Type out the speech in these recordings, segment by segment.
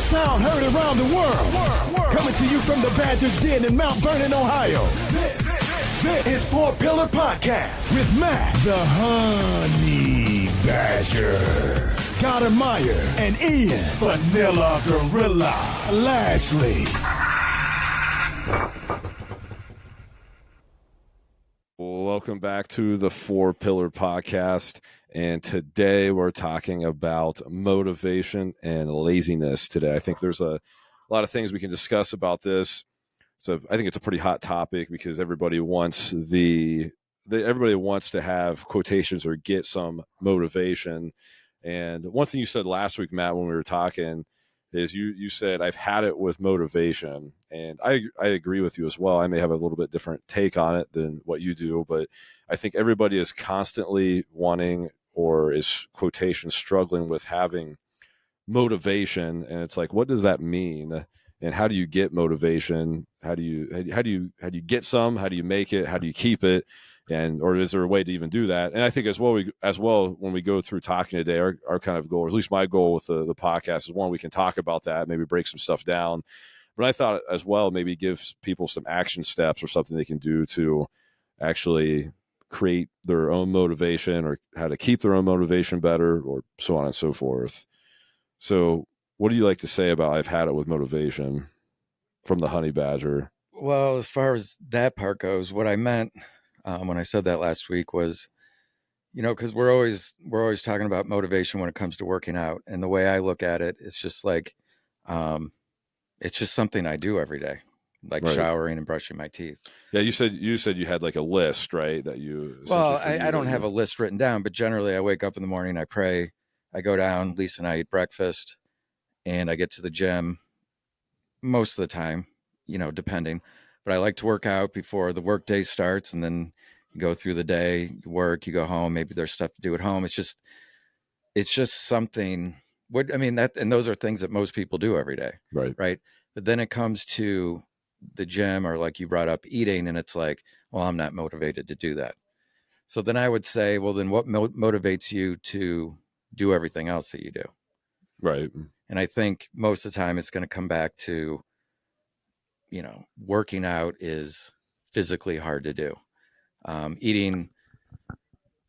sound heard around the world. Coming to you from the Badger's Den in Mount Vernon, Ohio. This is Four Pillar Podcast with Matt, the Honey Badger, Cotter Meyer, and Ian, Vanilla Gorilla, Lashley. Welcome back to the Four Pillar Podcast. And today we're talking about motivation and laziness today. I think there's a lot of things we can discuss about this. So I think it's a pretty hot topic because everybody wants everybody wants to have quotations or get some motivation. And one thing you said last week, Matt, when we were talking, is you said, I've had it with motivation. And I agree with you as well. I may have a little bit different take on it than what you do, but I think everybody is constantly wanting, or is quotation struggling with having motivation. And it's like, what does that mean? And how do you get motivation? How do you get some? How do you make it? How do you keep it? Or is there a way to even do that? And I think as well when we go through talking today, our kind of goal, or at least my goal with the podcast, is one, we can talk about that, maybe break some stuff down. But I thought as well, maybe give people some action steps or something they can do to actually create their own motivation, or how to keep their own motivation better, or so on and so forth. So what do you like to say about I've had it with motivation from the Honey Badger? Well, as far as that part goes, what I meant when I said that last week was, because we're always talking about motivation when it comes to working out. And the way I look at it, it's just like, it's just something I do every day, like right. Showering and brushing my teeth. Yeah, you said you had like a list, right? That you. Well, I don't have a list written down, but generally I wake up in the morning, I pray, I go down, Lisa and I eat breakfast, and I get to the gym most of the time, depending. But I like to work out before the work day starts, and then you go through the day, you work, you go home. Maybe there's stuff to do at home. It's just something. And those are things that most people do every day, right? But then it comes to the gym, or like you brought up, eating, and it's like, well, I'm not motivated to do that. So then I would say, well, then what motivates you to do everything else that you do? Right. And I think most of the time it's going to come back to, working out is physically hard to do. Eating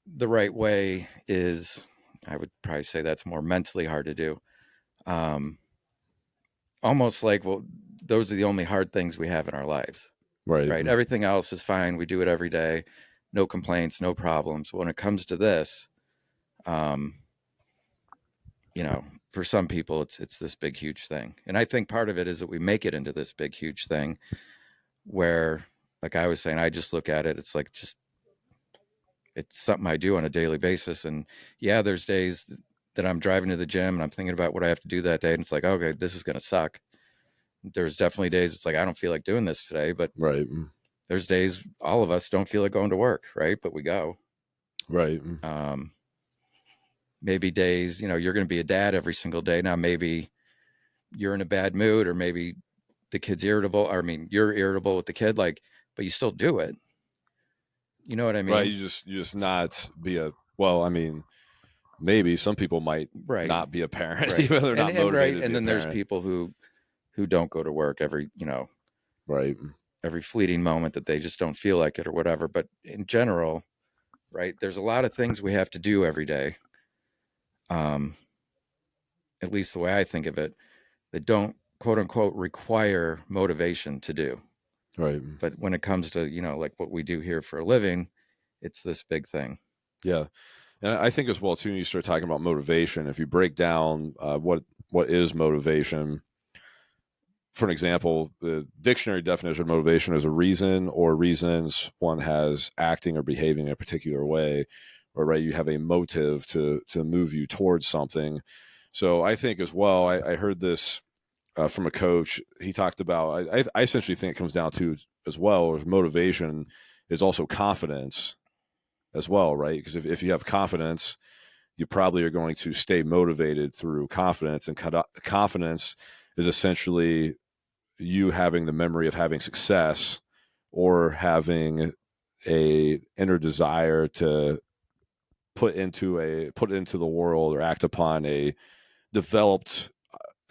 the right way is, I would probably say that's more mentally hard to do. Almost like, well, those are the only hard things we have in our lives. Right. Everything else is fine. We do it every day. No complaints, no problems. When it comes to this, for some people, it's this big, huge thing. And I think part of it is that we make it into this big, huge thing where, like I was saying, I just look at it. It's like, it's something I do on a daily basis. And yeah, there's days that I'm driving to the gym and I'm thinking about what I have to do that day. And it's like, okay, this is going to suck. There's definitely days it's like, I don't feel like doing this today, but right. There's days all of us don't feel like going to work. Right. But we go. Right. Maybe days, you're going to be a dad every single day. Now, maybe you're in a bad mood, or maybe the kid's irritable. You're irritable with the kid, but you still do it. You know what I mean? Right. You just not be maybe some people might not be a parent, right. even though they're not motivated. And then there's people who don't go to work every fleeting moment that they just don't feel like it or whatever. But in general, right, there's a lot of things we have to do every day. At least the way I think of it, that don't quote unquote require motivation to do. Right. But when it comes to, like what we do here for a living, it's this big thing. Yeah. And I think as well, too, when you start talking about motivation, if you break down what is motivation, for an example, the dictionary definition of motivation is a reason or reasons one has acting or behaving in a particular way, or right, you have a motive to move you towards something. So I think as well, I heard this from a coach. He talked about, I essentially think it comes down to as well, motivation is also confidence as well, right? Because if you have confidence, you probably are going to stay motivated through confidence, and confidence is essentially you having the memory of having success, or having a inner desire to put into the world or act upon a developed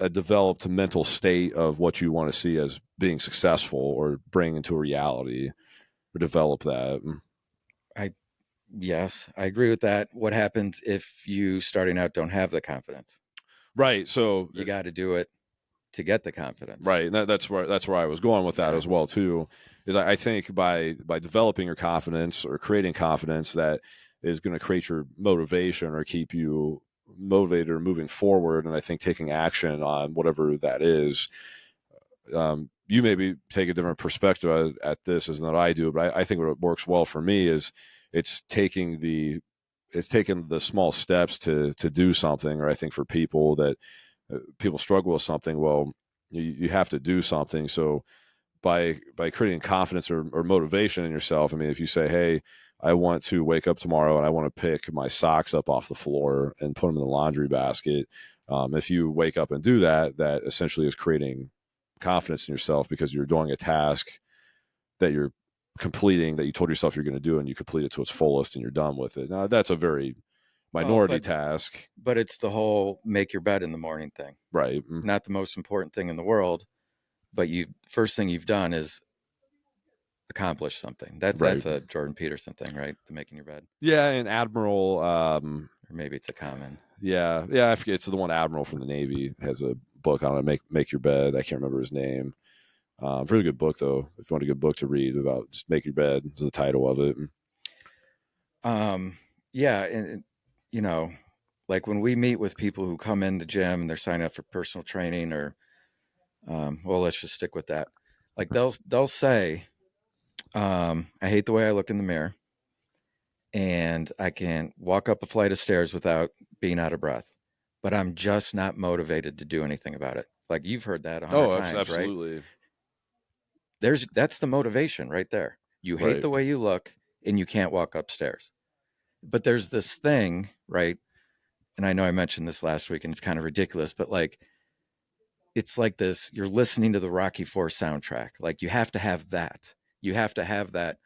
a developed mental state of what you want to see as being successful or bring into a reality or develop that. Yes, I agree with that. What happens if you starting out don't have the confidence? Right. So You got to do it to get the confidence. right. And that's where I was going with that Yeah. as well too. Is I think by developing your confidence or creating confidence, that is going to create your motivation or keep you motivated or moving forward. And I think taking action on whatever that is. You maybe take a different perspective at this as than I do, but I think what works well for me is it's taking the small steps to do something. Or I think for people that people struggle with something, well, you have to do something. So by creating confidence or motivation in yourself, I mean, if you say, hey, I want to wake up tomorrow and I want to pick my socks up off the floor and put them in the laundry basket. If you wake up and do that, that essentially is creating confidence in yourself because you're doing a task that you're completing that you told yourself you're going to do, and you complete it to its fullest and you're done with it. Now that's a very minority task. But it's the whole make your bed in the morning thing. Right. Not the most important thing in the world, but first thing you've done is accomplish something. That's a Jordan Peterson thing, right? The making your bed. Yeah, and Admiral or maybe it's a common. Yeah, I forget. It's the one Admiral from the Navy has a book on it. Make your bed. I can't remember his name. Really good book though. If you want a good book to read about just make your bed, is the title of it. Yeah, and like when we meet with people who come in the gym and they're signing up for personal training, or well, let's just stick with that. Like they'll say, I hate the way I look in the mirror, and I can walk up a flight of stairs without being out of breath, but I'm just not motivated to do anything about it. Like you've heard that 100 times, absolutely. Right? That's the motivation right there. You hate the way you look and you can't walk upstairs. But there's this thing, right? And I know I mentioned this last week and it's kind of ridiculous, but like, it's like this, you're listening to the Rocky IV soundtrack. Like you have to have that. You have to have that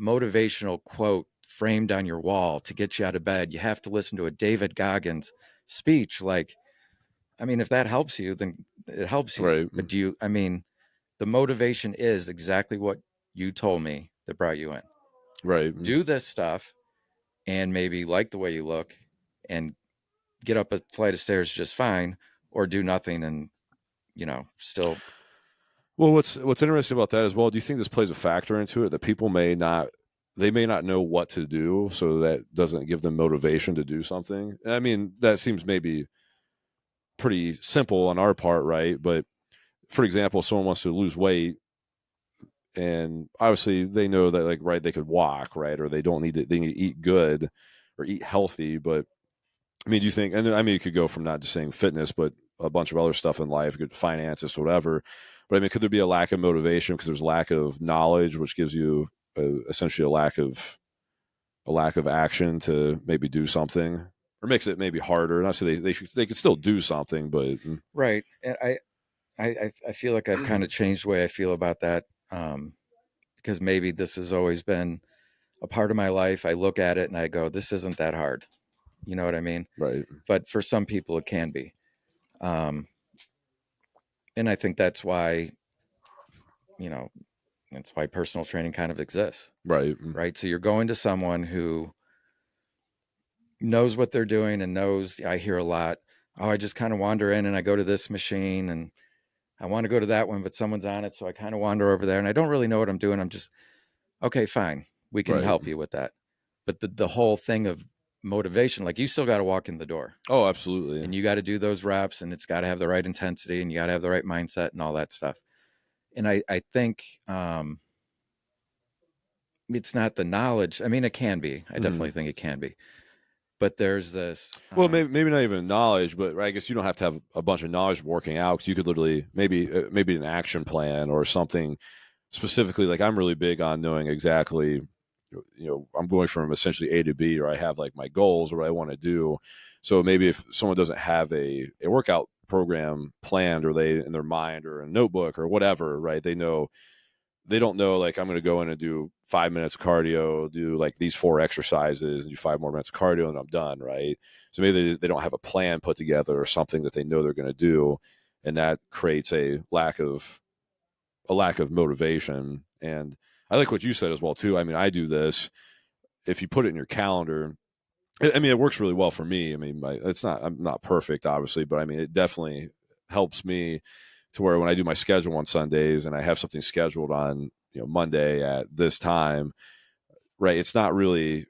motivational quote framed on your wall to get you out of bed. You have to listen to a David Goggins speech. Like, I mean, if that helps you, then it helps you. Right. But the motivation is exactly what you told me that brought you in. Right. Do this stuff and maybe like the way you look and get up a flight of stairs just fine, or do nothing and, still. Well, what's interesting about that as well, do you think this plays a factor into it that people may not know what to do, so that doesn't give them motivation to do something? I mean, that seems maybe pretty simple on our part, right? But for example, if someone wants to lose weight and obviously they know that, like, right, they could walk, right? Or they need to eat good or eat healthy. But I mean, do you think, and I mean, you could go from not just saying fitness, but a bunch of other stuff in life, good finances, whatever. But I mean, could there be a lack of motivation because there's lack of knowledge, which gives you essentially a lack of action to maybe do something, or makes it maybe harder? Not so they could still do something, but Right. And I feel like I've kind of changed the way I feel about that, because maybe this has always been a part of my life. I look at it and I go, this isn't that hard. You know what I mean? right, But for some people it can be. And I think that's why, that's why personal training kind of exists. right. Right. So you're going to someone who knows what they're doing and knows. I hear a lot, oh, I just kind of wander in and I go to this machine and I want to go to that one, but someone's on it. So I kind of wander over there and I don't really know what I'm doing. I'm just, okay, fine. We can help you with that. But the whole thing of motivation, like you still got to walk in the door. Oh, absolutely. And you got to do those reps and it's got to have the right intensity and you got to have the right mindset and all that stuff. And I think, it's not the knowledge. I mean, it can be, I definitely think it can be, but there's this, well, maybe not even knowledge, but I guess you don't have to have a bunch of knowledge working out, because you could literally maybe an action plan or something specifically. Like, I'm really big on knowing exactly, I'm going from essentially A to B, or I have like my goals or what I want to do. So maybe if someone doesn't have a workout program planned, or they in their mind or a notebook or whatever, right? They don't know, like, I'm going to go in and do 5 minutes of cardio, do like these 4 exercises and do 5 more minutes of cardio and I'm done, right? So maybe they don't have a plan put together or something that they know they're going to do. and that creates a lack of motivation. And I like what you said as well too. I mean, I do this. If you put it in your calendar, I mean, it works really well for me. I mean, I'm not perfect, obviously, but I mean, it definitely helps me to where when I do my schedule on Sundays and I have something scheduled on, Monday at this time, right? It's not really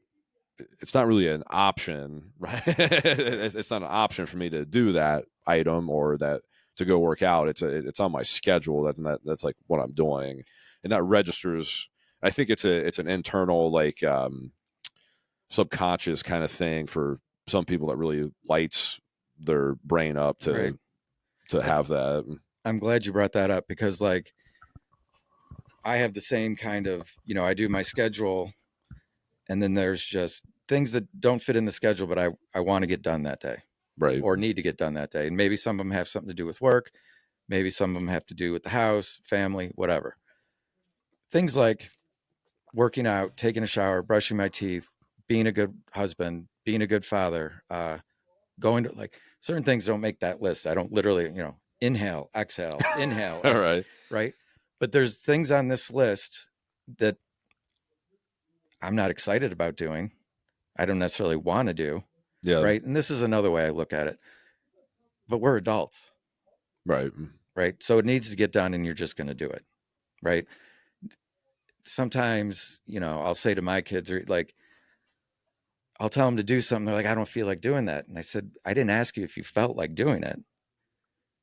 an option, right? It's not an option for me to do that item or that to go work out. It's on my schedule. That's like what I'm doing, and that registers. I think it's an internal like subconscious kind of thing for some people that really lights their brain up to Right. have that. I'm glad you brought that up because like I have the same kind of, I do my schedule and then there's just things that don't fit in the schedule, but I want to get done that day Right. or need to get done that day. And maybe some of them have something to do with work. Maybe some of them have to do with the house, family, whatever. Things like working out, taking a shower, brushing my teeth, being a good husband, being a good father, going to like certain things don't make that list. I don't literally, inhale, exhale, inhale, All right. right? But there's things on this list that I'm not excited about doing. I don't necessarily want to do, Yeah. right? And this is another way I look at it. But we're adults, Right. right? So it needs to get done and you're just going to do it, right? Sometimes, I'll say to my kids, or like, I'll tell them to do something. They're like, I don't feel like doing that. And I said, I didn't ask you if you felt like doing it,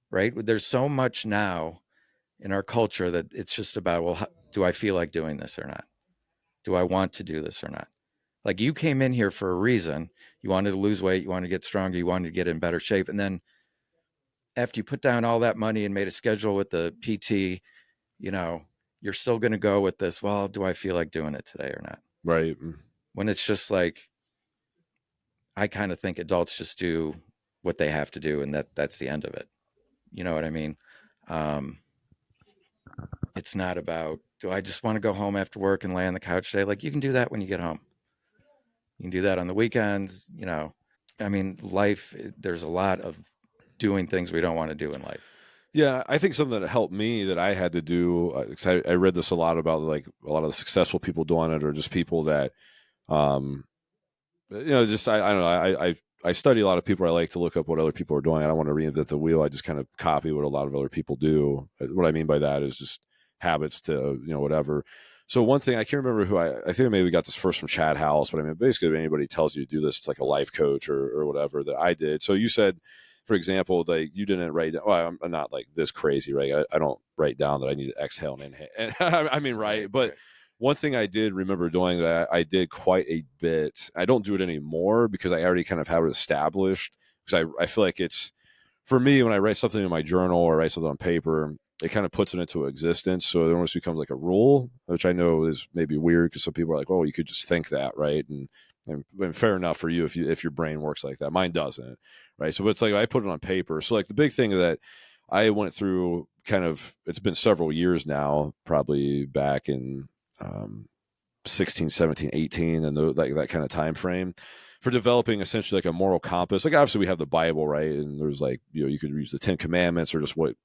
right? There's so much now in our culture that it's just about, well, do I feel like doing this or not? Do I want to do this or not? Like you came in here for a reason. You wanted to lose weight. You wanted to get stronger. You wanted to get in better shape. And then after you put down all that money and made a schedule with the PT, you're still going to go with this. Well, do I feel like doing it today or not? Right. When it's just like, I kind of think adults just do what they have to do. And that's the end of it. You know what I mean? It's not about, do I just want to go home after work and lay on the couch today? Like you can do that when you get home. You can do that on the weekends, I mean, life, there's a lot of doing things we don't want to do in life. Yeah, I think something that helped me that I had to do, because I read this a lot about like a lot of the successful people doing it, or just people that, just I don't know, I study a lot of people. I like to look up what other people are doing. I don't want to reinvent the wheel. I just kind of copy what a lot of other people do. What I mean by that is just habits to whatever. So one thing I can't remember who I think maybe we got this first from Chad House, but I mean basically if anybody tells you to do this, it's like a life coach or whatever that I did. So you said, for example, like you didn't write down. Well, I'm not like this crazy, right? I don't write down that I need to exhale and inhale. And I mean, right, but. One thing I did remember doing that I did quite a bit. I don't do it anymore because I already kind of have it established. Because I feel like it's, for me, when I write something in my journal or write something on paper, it kind of puts it into existence. So it almost becomes like a rule, which I know is maybe weird because some people are like, oh, you could just think that, right? And fair enough for you if your brain works like that. Mine doesn't, right? So it's like I put it on paper. So like the big thing that I went through kind of, it's been several years now, probably back in 16, 17, 18, and like that kind of time frame for developing essentially like a moral compass. Like obviously we have the Bible, right? And there's like, you could use the 10 Commandments or just what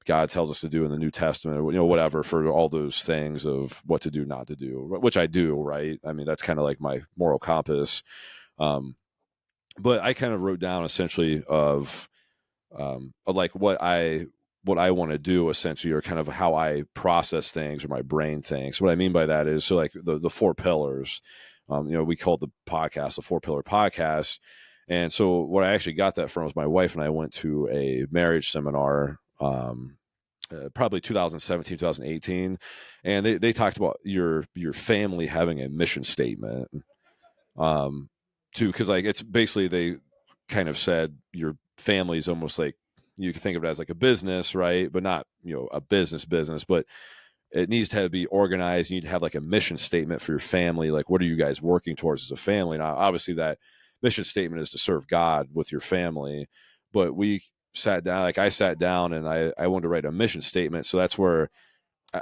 God tells us to do in the New Testament, or whatever, for all those things of what to do, not to do, which I do, right? I mean, that's kind of like my moral compass. But I kind of wrote down essentially of like what I want to do essentially, or kind of how I process things or my brain thinks. What I mean by that is, so like the four pillars, we called the podcast the 4-Pillar Podcast. And so what I actually got that from was my wife and I went to a marriage seminar, probably 2017, 2018. And they talked about your family having a mission statement, cause like, it's basically, they kind of said your family is almost like, you can think of it as like a business, right? But not, a business, but it needs to be organized. You need to have like a mission statement for your family. Like, what are you guys working towards as a family? Now, obviously that mission statement is to serve God with your family, but we sat down, like I sat down and I wanted to write a mission statement. So that's where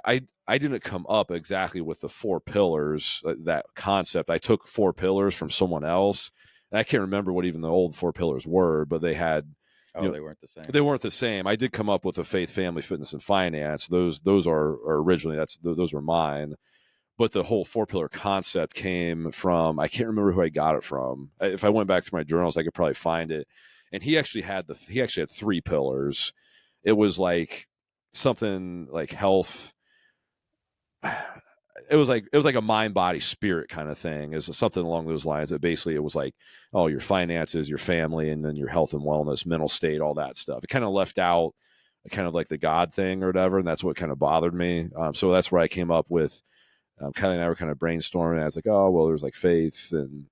I didn't come up exactly with the 4 pillars, that concept. I took 4 pillars from someone else, and I can't remember what even the old 4 pillars were, but they had, Oh, they weren't the same. They weren't the same. I did come up with a faith, family, fitness, and finance. Those are originally those were mine. But the whole 4-pillar concept came from, I can't remember who I got it from. If I went back to my journals, I could probably find it. And he actually had 3 pillars. It was like something like health. It was like a mind, body, spirit kind of thing. Is something along those lines. That basically it was like, oh, your finances, your family, and then your health and wellness, mental state, all that stuff. It kind of left out kind of like the God thing or whatever, and that's what kind of bothered me. So that's where I came up with. Kelly and I were kind of brainstorming. And I was like, oh, well, there's like faith and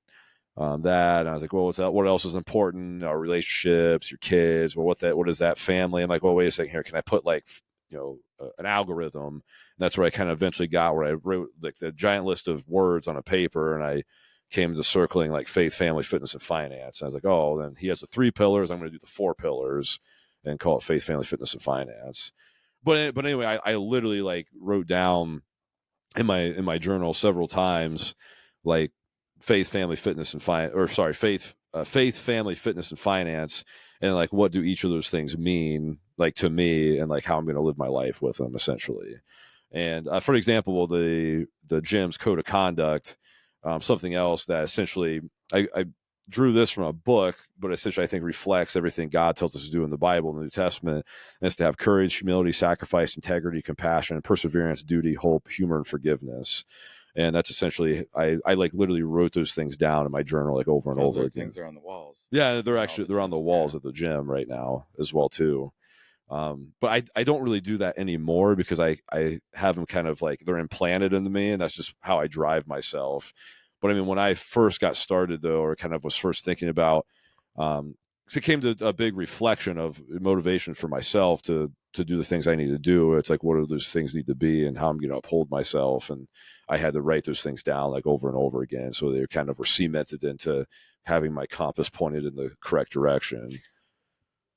that. And I was like, well, what's that? What else is important? Our relationships, your kids. Well, what is that family? I'm like, well, wait a second here. Can I put like, an algorithm? And that's where I kind of eventually got where I wrote like the giant list of words on a paper, and I came to circling like faith, family, fitness, and finance. And I was like, oh, then he has the 3 pillars. I'm going to do the 4 pillars and call it faith, family, fitness, and finance. But anyway, I literally like wrote down in my journal several times, like faith, family, fitness, and faith, family, fitness, and finance, and like what do each of those things mean, like to me, and like how I'm going to live my life with them, essentially. And for example, the gym's code of conduct, something else that essentially I drew this from a book, but essentially I think reflects everything God tells us to do in the Bible, in the New Testament. And it's to have courage, humility, sacrifice, integrity, compassion, perseverance, duty, hope, humor, and forgiveness. And that's essentially, I like literally wrote those things down in my journal, like over and over again. Things are on the walls. Yeah, they're on the walls of the gym right now as well too. But I don't really do that anymore because I have them kind of like they're implanted into me, and that's just how I drive myself. But I mean, when I first got started, though, or kind of was first thinking about, it came to a big reflection of motivation for myself to do the things I need to do. It's like, what do those things need to be, and how I'm going to uphold myself. And I had to write those things down like over and over again, so they kind of were cemented into having my compass pointed in the correct direction.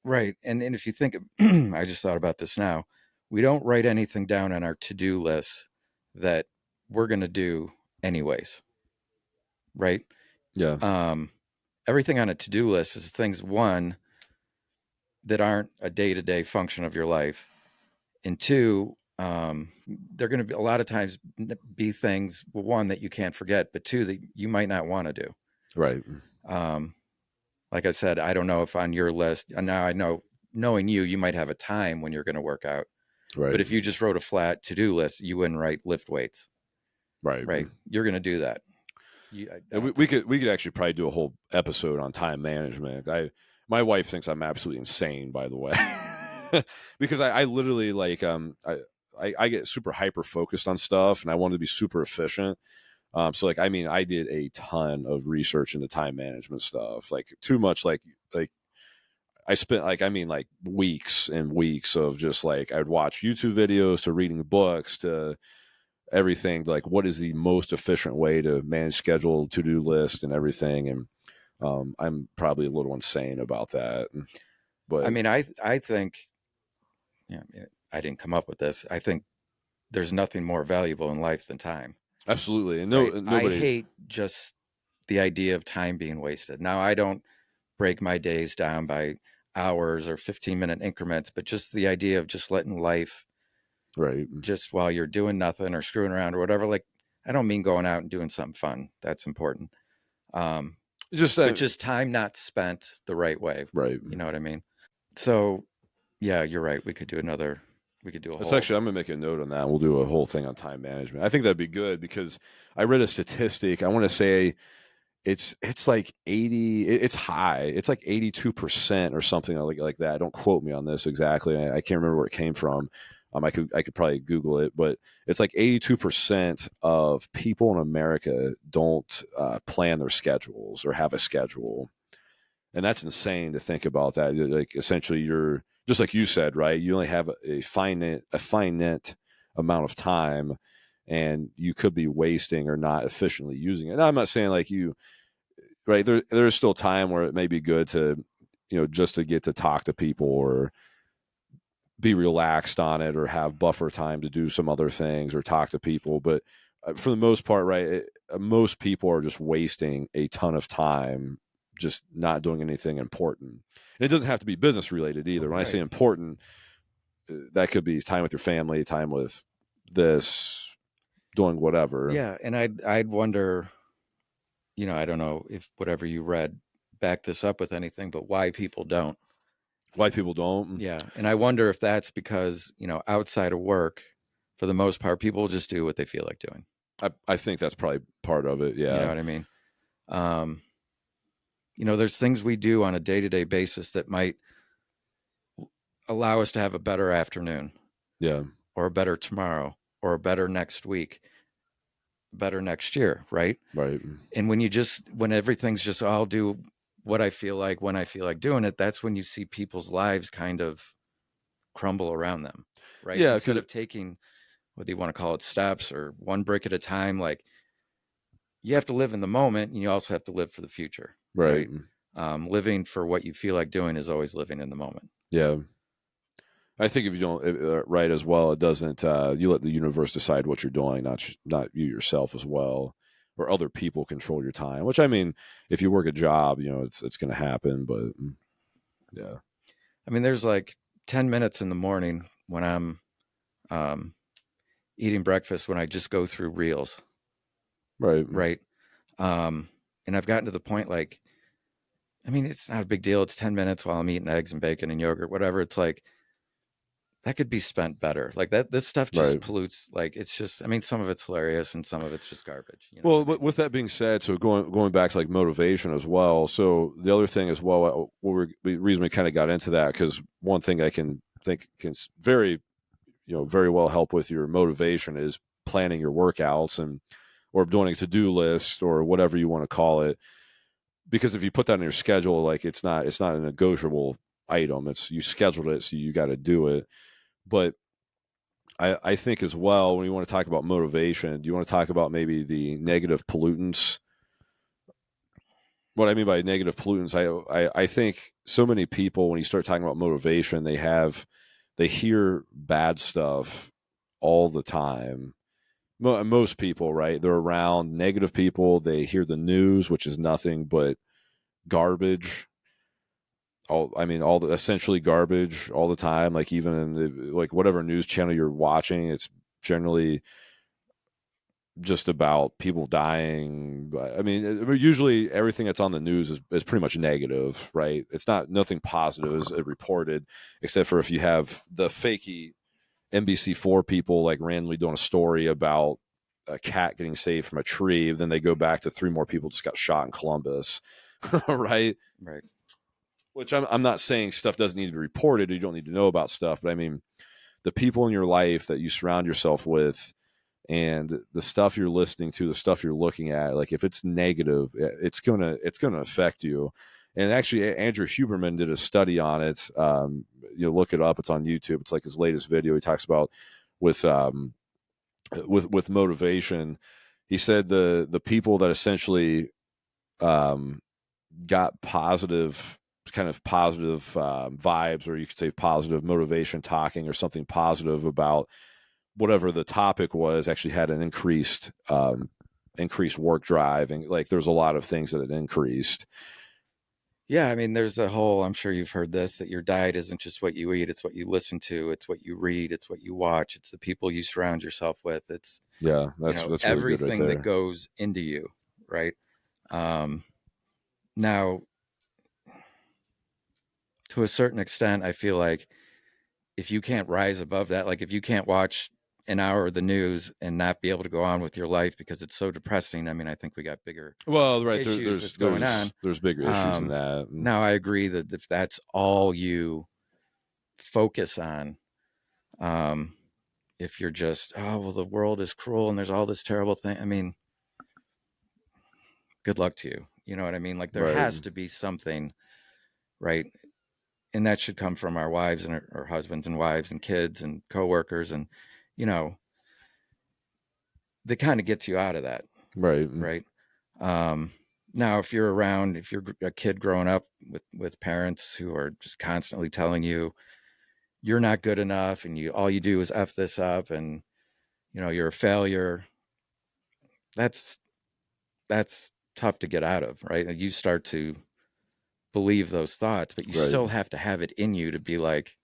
Right, and if you think, I just thought about this now. We don't write anything down on our to-do list that we're going to do anyways. Right? Yeah. Everything on a to-do list is things, one, that aren't a day-to-day function of your life, and two, they're going to be a lot of times be things, one, that you can't forget, but two, that you might not want to do. Right. Like I said, I don't know if on your list, and now I know, knowing you might have a time when you're going to work out. Right. But if you just wrote a flat to-do list, you wouldn't write lift weights. Right. You're going to do that. We could actually probably do a whole episode on time management. My wife thinks I'm absolutely insane, by the way, because I literally like I get super hyper focused on stuff, and I want to be super efficient. So like, I mean, I did a ton of research into time management stuff, like too much, like I spent like weeks and weeks of just like I'd watch YouTube videos to reading books to everything, like what is the most efficient way to manage schedule, to-do list, and everything. And I'm probably a little insane about that. But I mean, I think, I didn't come up with this. I think there's nothing more valuable in life than time. Absolutely. And I hate just the idea of time being wasted. Now, I don't break my days down by hours or 15-minute increments, but just the idea of just letting life, right, just while you're doing nothing or screwing around or whatever. Like, I don't mean going out and doing something fun. That's important. But just time not spent the right way. Right. You know what I mean? So, yeah, you're right. We could do a whole. Actually, I'm gonna make a note on that. We'll do a whole thing on time management. I think that'd be good because I read a statistic. I want to say it's like 80. It's high. It's like 82% or something like that. Don't quote me on this exactly. I can't remember where it came from. I could probably Google it, but it's like 82% of people in America don't plan their schedules or have a schedule. And that's insane to think about that. Like essentially you're just like you said, right? You only have a finite amount of time, and you could be wasting or not efficiently using it. And I'm not saying like you, right? There's still time where it may be good to, just to get to talk to people or be relaxed on it or have buffer time to do some other things or talk to people. But for the most part, right, most people are just wasting a ton of time just not doing anything important. And it doesn't have to be business related either. When I say important, that could be time with your family, time with this, doing whatever. Yeah. And I'd wonder, I don't know if whatever you read back this up with anything, but why people don't. Why people don't. Yeah. And I wonder if that's because, outside of work, for the most part, people just do what they feel like doing. I think that's probably part of it. Yeah. You know what I mean? There's things we do on a day-to-day basis that might allow us to have a better afternoon. Yeah. Or a better tomorrow, or a better next week, better next year, right? Right. And when everything's just, I'll do what I feel like when I feel like doing it, that's when you see people's lives kind of crumble around them, right? Yeah, Instead of taking, whether you want to call it steps or one brick at a time, like you have to live in the moment and you also have to live for the future, right? Living for what you feel like doing is always living in the moment. Yeah. I think if you don't right as well, it doesn't. You let the universe decide what you're doing, not you yourself as well, or other people control your time. Which I mean, if you work a job, it's going to happen. But yeah, I mean, there's like 10 minutes in the morning when I'm eating breakfast when I just go through reels, right. And I've gotten to the point, like, I mean, it's not a big deal. It's 10 minutes while I'm eating eggs and bacon and yogurt, whatever. It's like, that could be spent better. Like this stuff just pollutes. Like, it's just, I mean, some of it's hilarious and some of it's just garbage. Well, but with that being said, so going back to like motivation as well. So the other thing as well, the reason we kind of got into that, because one thing I can think can very well help with your motivation is planning your workouts or doing a to-do list or whatever you want to call it. Because if you put that in your schedule, like it's not a negotiable item. It's you scheduled it, so you got to do it. But I think as well, when you want to talk about motivation, do you want to talk about maybe the negative pollutants? What I mean by negative pollutants, I think so many people, when you start talking about motivation, they hear bad stuff all the time. Most people, right? They're around negative people. They hear the news, which is nothing but garbage. Essentially garbage all the time. Like even in like whatever news channel you're watching, it's generally just about people dying. I mean, usually everything that's on the news is pretty much negative, right? It's nothing positive is reported, except for if you have the fakey NBC4 people like randomly doing a story about a cat getting saved from a tree. Then they go back to 3 more people just got shot in Columbus, right? Right. Which I'm not saying stuff doesn't need to be reported or you don't need to know about stuff, but I mean, the people in your life that you surround yourself with and the stuff you're listening to, the stuff you're looking at, like if it's negative, it's gonna affect you. And actually, Andrew Huberman did a study on it. Look it up. It's on YouTube. It's like his latest video. He talks about with motivation. He said the people that essentially got positive vibes, or you could say positive motivation talking or something positive about whatever the topic was, actually had an increased work drive, and like there's a lot of things that it increased. Yeah, I mean, there's a whole, I'm sure you've heard this, that your diet isn't just what you eat, it's what you listen to, it's what you read, it's what you watch, it's the people you surround yourself with. It's that's really everything good right there. that goes into you, right? Now, to a certain extent, I feel like if you can't rise above that, like if you can't watch an hour of the news and not be able to go on with your life because it's so depressing, I mean, I think we got bigger issues that's going on. There's bigger issues than that. Now, I agree that if that's all you focus on, if you're just, oh, well, the world is cruel and there's all this terrible thing, I mean, good luck to you. You know what I mean? Like there has to be something, right? And that should come from our wives and our husbands and wives and kids and coworkers, and that kind of gets you out of that, right? Now, if you're a kid growing up with parents who are just constantly telling you you're not good enough and all you do is F this up and you're a failure, that's tough to get out of, right? And you start to believe those thoughts, but you Right. still have to have it in you to be like,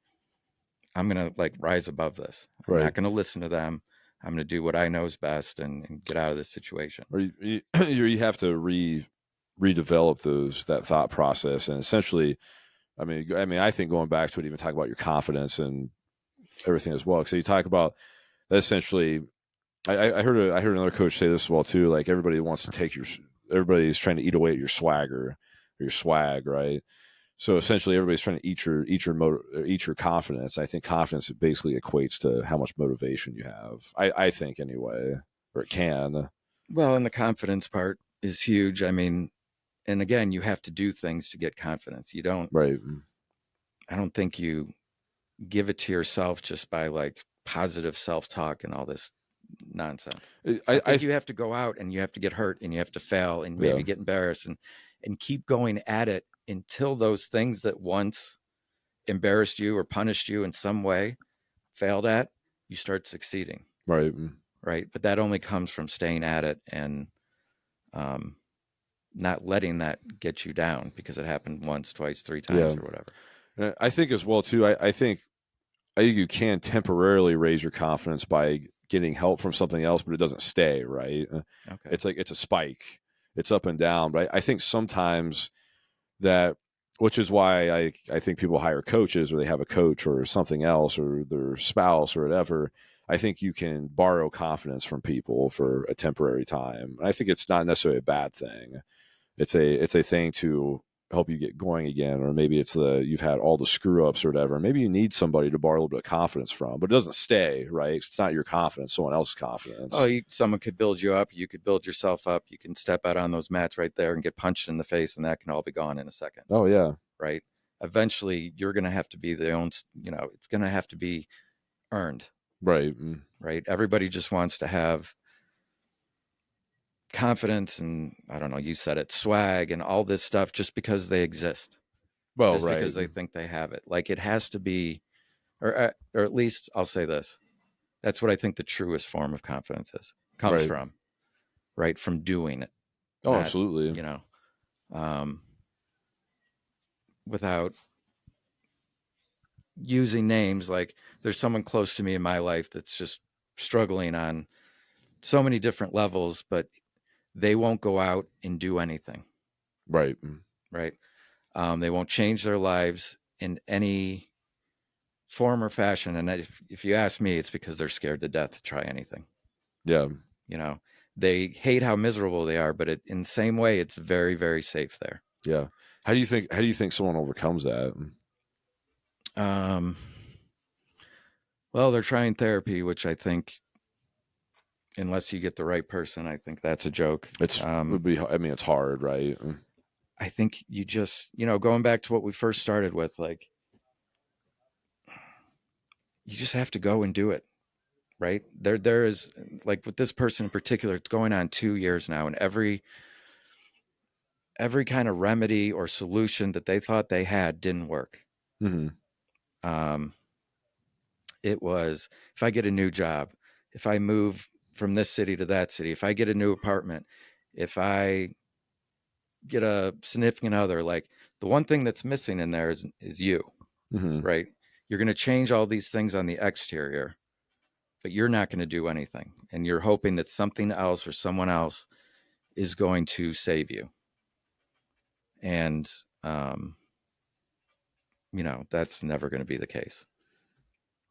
I'm going to like rise above this. I'm Right. not going to listen to them. I'm going to do what I know is best and get out of this situation. Or you have to redevelop that thought process, and essentially, I mean, I think going back to it, even talk about your confidence and everything as well. So you talk about that essentially. I heard another coach say this as well too. Like everybody's trying to eat away at your swagger or your swag, right? So essentially, everybody's trying to eat your confidence. I think confidence basically equates to how much motivation you have. I think anyway, or it can. Well, and the confidence part is huge. I mean, and again, you have to do things to get confidence. You don't, Right. I don't think you give it to yourself just by like positive self-talk and all this nonsense. I think you have to go out and you have to get hurt and you have to fail and maybe get embarrassed and keep going at it until those things that once embarrassed you or punished you in some way failed at, you start succeeding. Right. Right. But that only comes from staying at it and not letting that get you down because it happened once, twice, 3 times or whatever. And I think as well too, I think you can temporarily raise your confidence by getting help from something else, but it doesn't stay, right? Okay. It's like it's a spike. It's up and down. But I think sometimes that, which is why I think people hire coaches, or they have a coach or something else, or their spouse or whatever. I think you can borrow confidence from people for a temporary time. And I think it's not necessarily a bad thing. It's a thing to help you get going again, or maybe it's you've had all the screw ups or whatever. Maybe you need somebody to borrow a little bit of confidence from, but it doesn't stay, right? It's not your confidence, someone else's confidence. Oh, someone could build you up. You could build yourself up. You can step out on those mats right there and get punched in the face, and that can all be gone in a second. Oh yeah. Right. Eventually, you're going to have to be it's going to have to be earned. Right. Right. Everybody just wants to have confidence and, I don't know, you said it, swag and all this stuff just because they exist. Well, just right. because they think they have it. Like it has to be, or at least I'll say this. That's what I think the truest form of confidence comes from, right? From doing it. Oh, absolutely. Without using names, like there's someone close to me in my life that's just struggling on so many different levels, but they won't go out and do anything. Right. Right. They won't change their lives in any form or fashion. And if you ask me, it's because they're scared to death to try anything. Yeah. They hate how miserable they are, but in the same way, it's very, very safe there. Yeah. How do you think someone overcomes that? Well, they're trying therapy, which I think, unless you get the right person, I think that's a joke. It's hard, right? I think you just, going back to what we first started with, like, you just have to go and do it. Right. There is, like, with this person in particular, it's going on 2 years now, and every kind of remedy or solution that they thought they had didn't work. Mm-hmm. It was, if I get a new job, if I move from this city to that city, if I get a new apartment, if I get a significant other, like the one thing that's missing in there is you, right? You're going to change all these things on the exterior, but you're not going to do anything. And you're hoping that something else or someone else is going to save you. And, that's never going to be the case.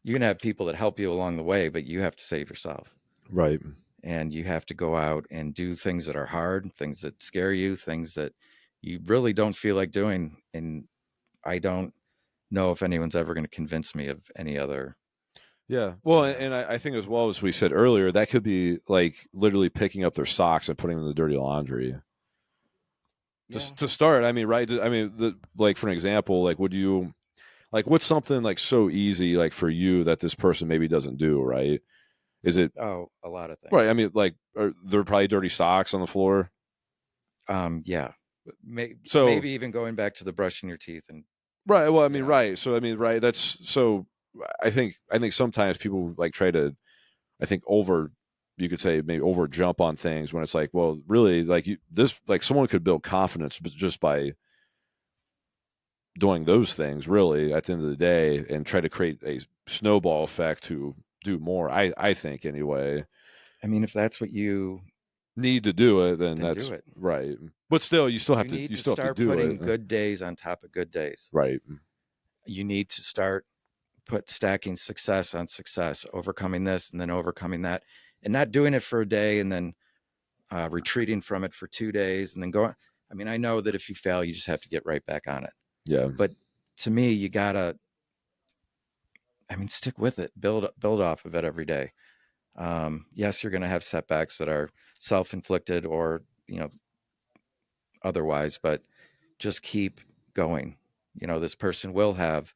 You can have people that help you along the way, but you have to save yourself. Right. And you have to go out and do things that are hard, things that scare you, things that you really don't feel like doing. And I don't know if anyone's ever going to convince me of any other. Yeah. Well, and I think as well as we said earlier, that could be like literally picking up their socks and putting them in the dirty laundry. Just to start, I mean, right? I mean, like for an example, like what's something like so easy like for you that this person maybe doesn't do, right? Is it? Oh, a lot of things. Right. I mean, like, are there probably dirty socks on the floor? Yeah. Maybe even going back to the brushing your teeth and. Right. Well, I mean, right. So, I mean, right. That's so. I think sometimes people like try to, you could say maybe over jump on things when it's like, well, really, like someone could build confidence just by doing those things really at the end of the day and try to create a snowball effect to do more. I think anyway. I mean, if that's what you need to do it, then that's do it. right. But still, you still have you to. need You to still have to start do putting it. good days on top of good days. Right. You need to start stacking success on success, overcoming this and then overcoming that, and not doing it for a day and then retreating from it for 2 days and then going. I mean, I know that if you fail, you just have to get right back on it. Yeah. But to me, you gotta, I mean, stick with it, build off of it every day. Yes, you're going to have setbacks that are self-inflicted or, otherwise, but just keep going. This person will have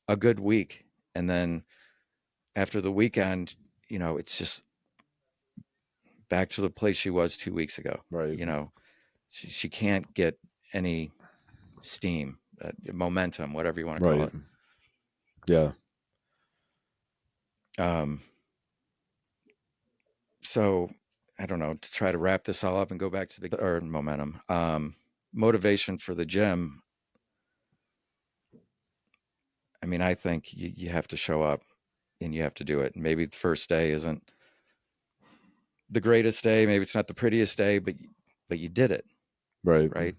a good week. And then after the weekend, it's just back to the place she was 2 weeks ago. Right. She can't get any steam, momentum, whatever you want to call Right. it. Yeah. So I don't know, to try to wrap this all up and go back to or momentum, motivation for the gym. I mean, I think you have to show up and you have to do it. Maybe the first day isn't the greatest day. Maybe it's not the prettiest day, but you did it. Right. Right.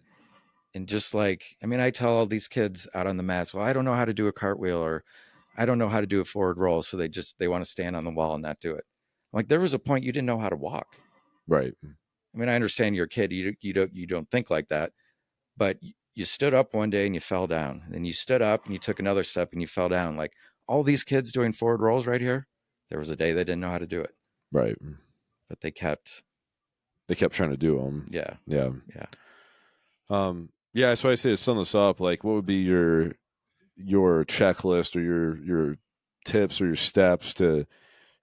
And just like, I mean, I tell all these kids out on the mats, well, I don't know how to do a cartwheel or I don't know how to do a forward roll. So they want to stand on the wall and not do it. Like there was a point you didn't know how to walk. Right. I mean, I understand you're a kid. You don't think like that, but you stood up one day and you fell down. And then you stood up and you took another step and you fell down. Like all these kids doing forward rolls right here, there was a day they didn't know how to do it. Right. But they kept trying to do them. Yeah. Yeah. Yeah. Yeah. So I say to sum this up, like, what would be your checklist or your tips or your steps to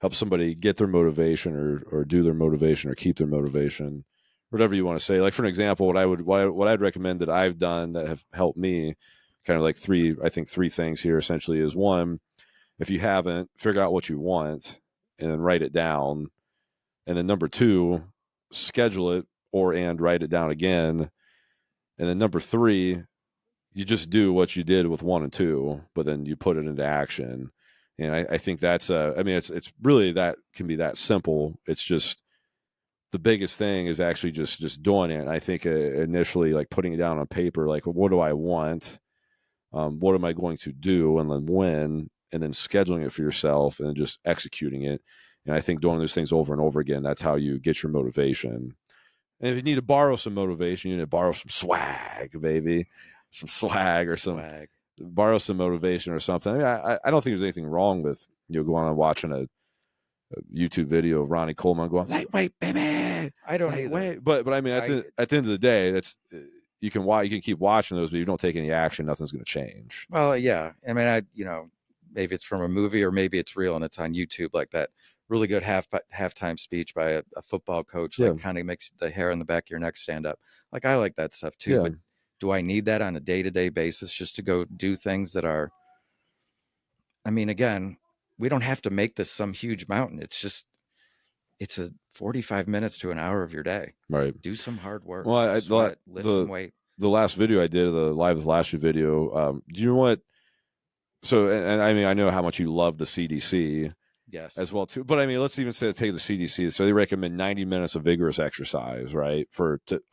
help somebody get their motivation or do their motivation or keep their motivation, whatever you want to say. Like for an example, what I'd recommend that I've done that have helped me, kind of like three things here essentially is one, if you haven't, figure out what you want and then write it down. And then number two, schedule it and write it down again. And then number three, you just do what you did with 1 and 2, but then you put it into action. And I think that's I mean, it's really that can be that simple. It's just the biggest thing is actually just doing it. And I think initially, like putting it down on paper, like what do I want? What am I going to do? And then when? And then scheduling it for yourself and just executing it. And I think doing those things over and over again, that's how you get your motivation. And if you need to borrow some motivation, you need to borrow some swag, baby. Some swag or Swag. borrow some motivation or something. I mean, I don't think there's anything wrong with going and watching a YouTube video of Ronnie Coleman going lightweight, baby. I don't lightweight. But I mean, at the end of the day, that's you can keep watching those, but if you don't take any action, nothing's going to change. Well, yeah. I mean, maybe it's from a movie or maybe it's real and it's on YouTube, like that really good halftime speech by a football coach, like kind of makes the hair on the back of your neck stand up. Like I like that stuff too. Yeah. But do I need that on a day-to-day basis just to go do things that are, I mean, again, we don't have to make this some huge mountain. It's a 45 minutes to an hour of your day. Right. Do some hard work. Well, sweat, lift some weight. The last video I did, the live with Last Year video, do you know what? So, and I mean, I know how much you love the CDC. Yes. As well too, but I mean, let's even say take the CDC. So they recommend 90 minutes of vigorous exercise, right,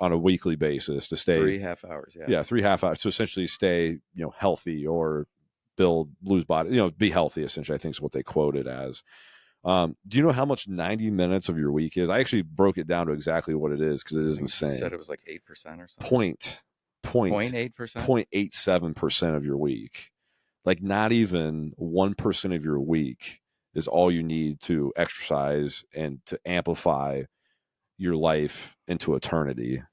on a weekly basis to stay 3.5 hours. Yeah, 3.5 hours to essentially stay, healthy or lose body, be healthy. Essentially, I think is what they quoted as. Do you know how much 90 minutes of your week is? I actually broke it down to exactly what it is because it is insane. You said it was like 8% or something. 0.8%, 0.87% of your week. Like not even 1% of your week is all you need to exercise and to amplify your life into eternity.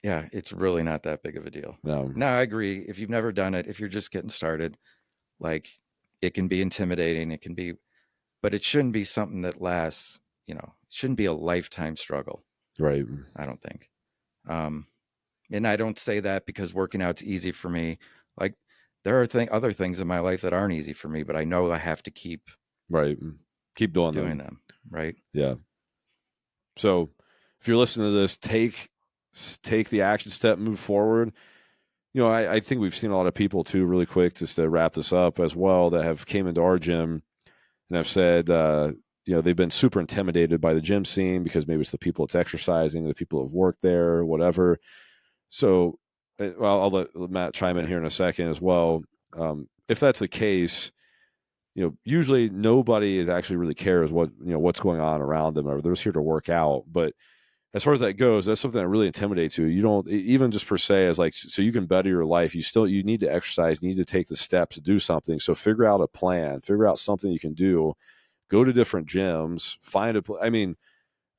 Yeah, it's really not that big of a deal. No, I agree. If you've never done it, if you're just getting started, like it can be intimidating. It can be, but it shouldn't be something that lasts, it shouldn't be a lifetime struggle. Right. I don't think. And I don't say that because working out's easy for me. Like there are other things in my life that aren't easy for me, but I know I have to keep doing them. Right. Yeah. So if you're listening to this, take the action step, move forward. I think we've seen a lot of people too, really quick, just to wrap this up as well, that have came into our gym and have said, they've been super intimidated by the gym scene because maybe it's the people that's exercising, the people who've worked there, whatever. So, well, I'll let Matt chime in here in a second as well. If that's the case, usually nobody is actually really cares what's going on around them, or they're just here to work out. But as far as that goes, that's something that really intimidates you. You don't even just per se as so you can better your life. You need to exercise, you need to take the steps to do something. So figure out a plan, figure out something you can do, go to different gyms,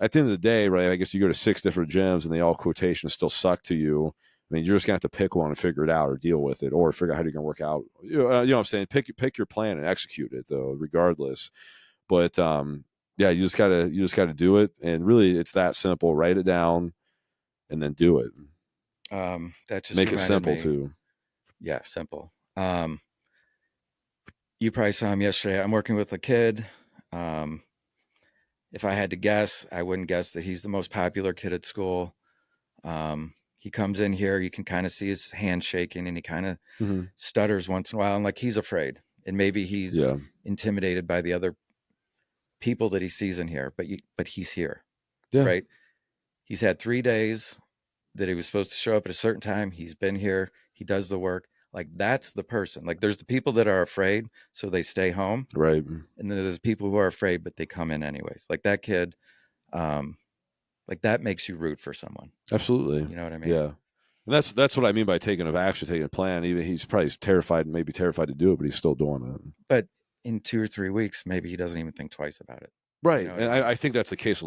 at the end of the day, right, I guess you go to 6 different gyms and they all quotations still suck to you. I mean, you're just going to have to pick one and figure it out or deal with it, or figure out how you're going to work out. You know what I'm saying? Pick your plan and execute it, though, regardless. But yeah, you just gotta do it, and really, it's that simple. Write it down, and then do it. That just make it simple me, too. Yeah, simple. You probably saw him yesterday. I'm working with a kid. If I had to guess, I wouldn't guess that he's the most popular kid at school. He comes in here, you can kind of see his hand shaking, and he kind of stutters once in a while, and like he's afraid, and maybe he's intimidated by the other people that he sees in here, but he's here, right? He's had 3 days that he was supposed to show up at a certain time. He's been here. He does the work. Like, that's the person. Like, there's the people that are afraid, so they stay home, right? And then there's people who are afraid, but they come in anyways. Like that kid, like that makes you root for someone. Absolutely. You know what I mean? Yeah. And that's what I mean by taking a plan. Even he's probably maybe terrified to do it, but he's still doing it. But in 2 or 3 weeks, maybe he doesn't even think twice about it. Right. You know and I think that's the case a lot.